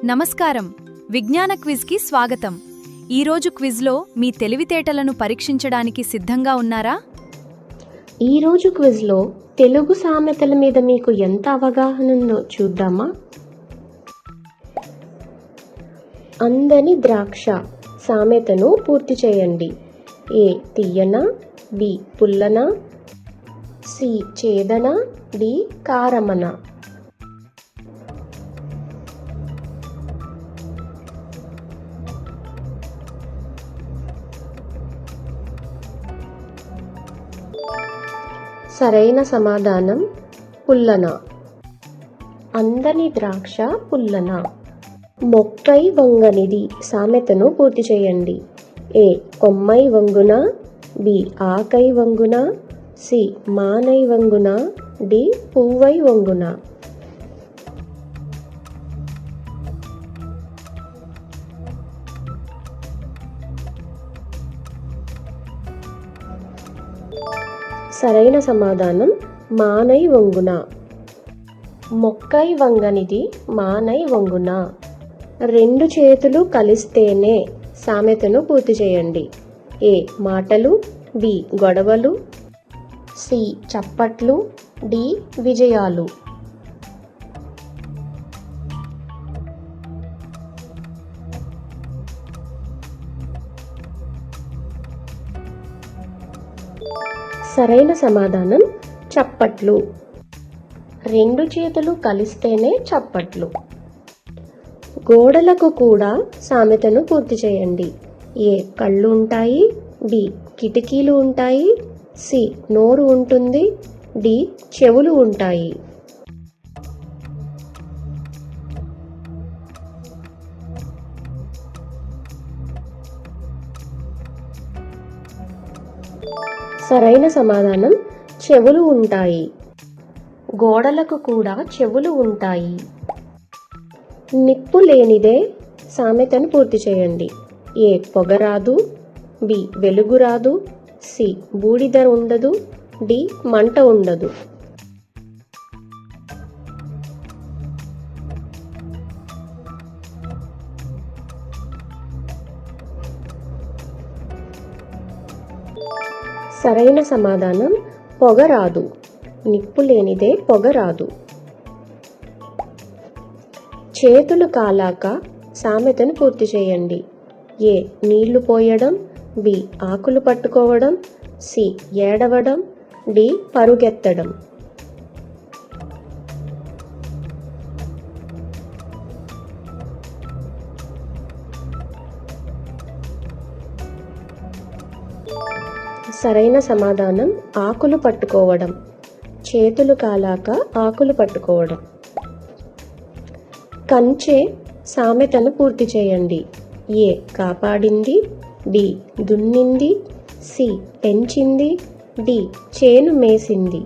నమస్కారం. విజ్ఞాన క్విజ్కి స్వాగతం. ఈరోజు క్విజ్లో మీ తెలివితేటలను పరీక్షించడానికి సిద్ధంగా ఉన్నారా? ఈరోజు క్విజ్లో తెలుగు సామెతల మీద మీకు ఎంత అవగాహన ఉందో చూద్దామా? అందని ద్రాక్ష సామెతను పూర్తి చేయండి. ఏ తియ్యన, బి పుల్లన, సి చేదన, డి కారమన. సరైన సమాధానం పుల్లన. అందని ద్రాక్ష పుల్లన. మొక్కై వంగనిది సామెతను పూర్తి చేయండి. ఏ కొమ్మై వంగున, బి ఆకై వంగున, సి మానై వంగున, డి పువ్వై వంగున. సరైన సమాధానం మానై వంగున. మొక్కై వంగనిది మానై వంగున. రెండు చేతులు కలిస్తేనే సామెతను పూర్తి చేయండి. ఏ మాటలు, బి గొడవలు, సి చప్పట్లు, డి విజయాలు. సరైన సమాధానం చప్పట్లు. రెండు చేతులు కలిస్తేనే చప్పట్లు. గోడలకు కూడా సామెతను పూర్తి చేయండి. ఏ కళ్ళు ఉంటాయి, బి కిటికీలు ఉంటాయి, సి నోరు ఉంటుంది, డి చెవులు ఉంటాయి. సరైన సమాధానం చెవులు ఉంటాయి. గోడలకు కూడా చెవులు ఉంటాయి. నిప్పు లేనిదే సామెతను పూర్తి చేయండి. ఏ పొగరాదు, బి వెలుగు రాదు, సి బూడిద ఉండదు, డి మంట ఉండదు. సరైన సమాధానం పొగరాదు. నిప్పు లేనిదే పొగరాదు. చేతులు కాలాక సామెతను పూర్తి చేయండి. ఏ నీళ్లు పోయడం, బి ఆకులు పట్టుకోవడం, సి ఏడవడం, డి పరుగెత్తడం. సరైన సమాధానం ఆకులు పట్టుకోవడం. చేతులు కాలాక ఆకులు పట్టుకోవడం. కంచె సామెతను పూర్తి చేయండి. ఏ కాపాడింది, బి దున్నింది, సి పెంచింది, డి చేను మేసింది.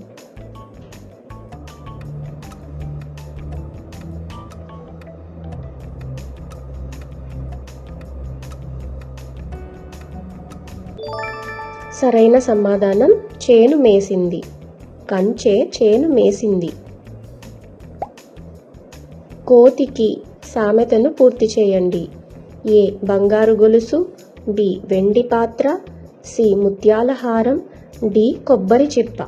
సరైన సమాధానం చేను మేసింది. కంచె చేను మేసింది. కోతికి సామెతను పూర్తి చేయండి. ఏ బంగారు గొలుసు, బి వెండి పాత్ర, సి ముత్యాల హారం, డి కొబ్బరి చిప్ప.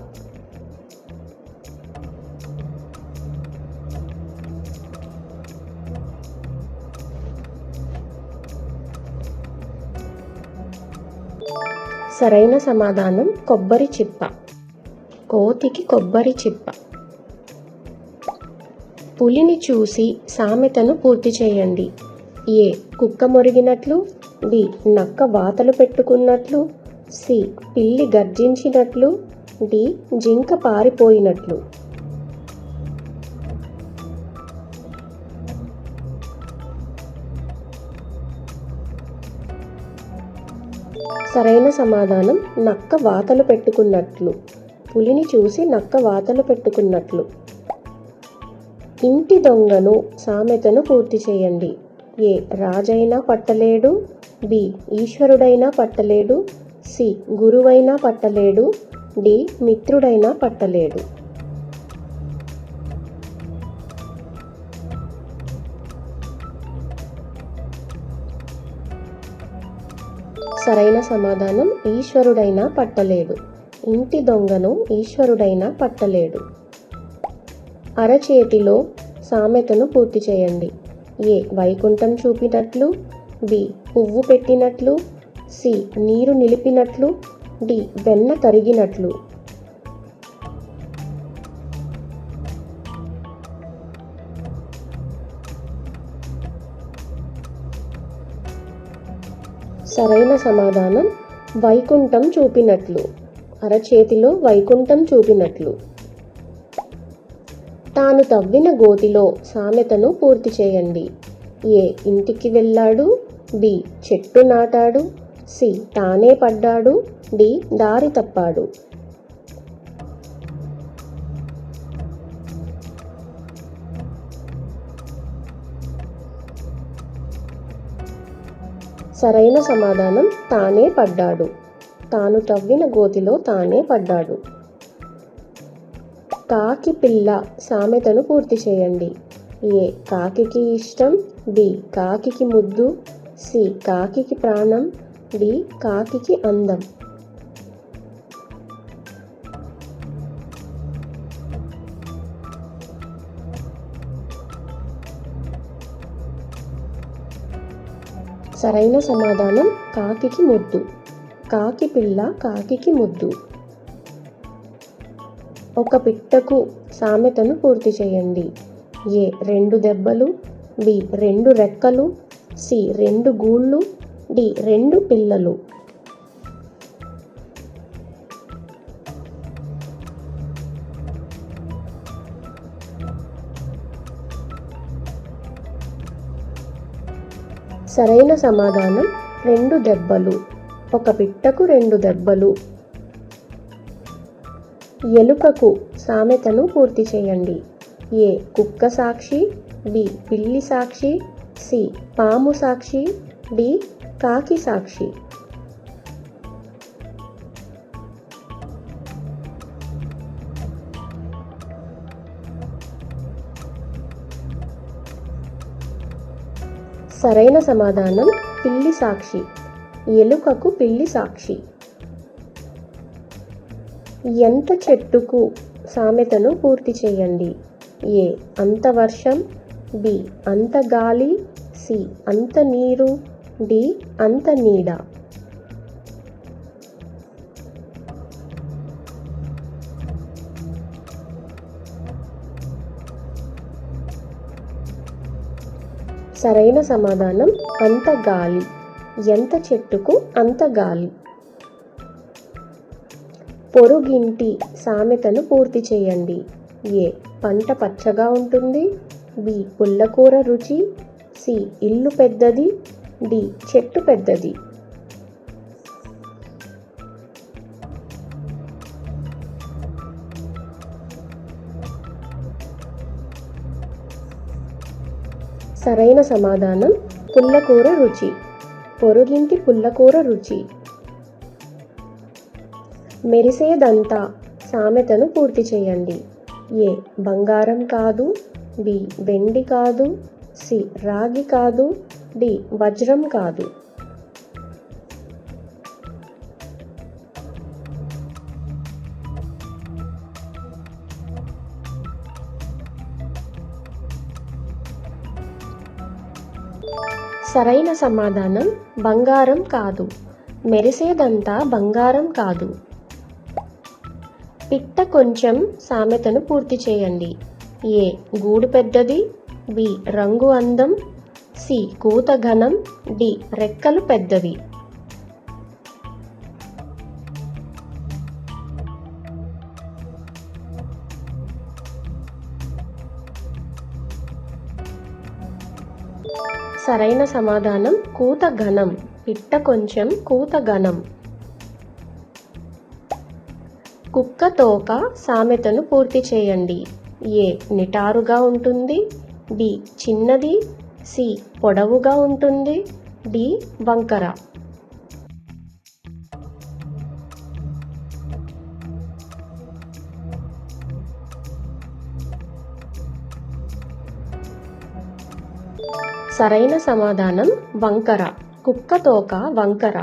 సరైన సమాధానం కొబ్బరి చిప్ప. కోతికి కొబ్బరి చిప్ప. పులిని చూసి సామెతను పూర్తి చేయండి. ఏ కుక్క మొరిగినట్లు, బి నక్క వాతలు పెట్టుకున్నట్లు, సి పిల్లి గర్జించినట్లు, డి జింక పారిపోయినట్లు. సరైన సమాధానం నక్క వాతలు పెట్టుకున్నట్లు. పులిని చూసి నక్క వాతలు పెట్టుకున్నట్లు. ఇంటి దొంగను సామెతను పూర్తి చేయండి. ఏ రాజైనా పట్టలేడు, బి ఈశ్వరుడైనా పట్టలేడు, సి గురువైనా పట్టలేడు, డి మిత్రుడైనా పట్టలేడు. సరైన సమాధానం ఈశ్వరుడైనా పట్టలేడు. ఇంటి దొంగను ఈశ్వరుడైనా పట్టలేడు. అరచేతిలో సామెతను పూర్తి చేయండి. ఏ వైకుంఠం చూపినట్లు, బి పువ్వు పెట్టినట్లు, సి నీరు నిలిపినట్లు, డి వెన్న కరిగినట్లు. సరైన సమాధానం వైకుంఠం చూపినట్లు. అరచేతిలో వైకుంఠం చూపినట్లు. తాను తవ్విన గోతిలో సామెతను పూర్తి చేయండి. ఏ ఇంటికి వెళ్ళాడు, బి చెట్టు నాటాడు, సి తానే పడ్డాడు, డి దారి తప్పాడు. సరైన సమాధానం తానే పడ్డాడు. తాను తవ్విన గోతిలో తానే పడ్డాడు. కాకి పిల్ల సామెతను పూర్తి చేయండి. ఏ కాకికి ఇష్టం, బి కాకికి ముద్దు, సి కాకికి ప్రాణం, డి కాకికి అందం. సరైన సమాధానం కాకికి ముద్దు. కాకి పిల్ల కాకికి ముద్దు. ఒక పిట్టకు సామెతను పూర్తి చేయండి. ఏ 2 దెబ్బలు, బి 2 రెక్కలు, సి 2 గూళ్ళు, డి 2 పిల్లలు. సరైన సమాధానం 2 దెబ్బలు. ఒక పిట్టకు 2 దెబ్బలు. ఎలుకకు సామెతను పూర్తి చేయండి. ఏ కుక్క సాక్షి, బి పిల్లి సాక్షి, సి పాము సాక్షి, డి కాకి సాక్షి. సరైన సమాధానం పిల్లి సాక్షి. ఎలుకకు పిల్లి సాక్షి. ఎంత చెట్టుకు సామెతను పూర్తి చేయండి. ఏ అంత వర్షం, బి అంత గాలి, సి అంత నీరు, డి అంత నీడ. సరైన సమాధానం అంత గాలి. ఎంత చెట్టుకు అంత గాలి. పొరుగింటి సామెతను పూర్తి చేయండి. ఏ పంట పచ్చగా ఉంటుంది, బి పుల్లకూర రుచి, సి ఇల్లు పెద్దది, డి చెట్టు పెద్దది. సరైన సమాధానం పుల్లకూర రుచి. పొరుగింటి పుల్లకూర రుచి. మెరిసేదంతా సామెతను పూర్తి చేయండి. ఏ బంగారం కాదు, బి వెండి కాదు, సి రాగి కాదు, డి వజ్రం కాదు. సరైన సమాధానం బంగారం కాదు. మెరిసేదంతా బంగారం కాదు. పిట్ట కొంచెం సామెతను పూర్తి చేయండి. ఏ గూడు పెద్దది, బి రంగు అందం, సి కూత ఘనం, డి రెక్కలు పెద్దవి. సరైన సమాధానం కూత ఘనం. పిట్ట కొంచెం కూత ఘనం. కుక్క తోక సామెతను పూర్తి చేయండి. ఏ నిటారుగా ఉంటుంది, బి చిన్నది, సి పొడవుగా ఉంటుంది, డి వంకర. సరైన సమాధానం వంకర. కుక్క తోక వంకర.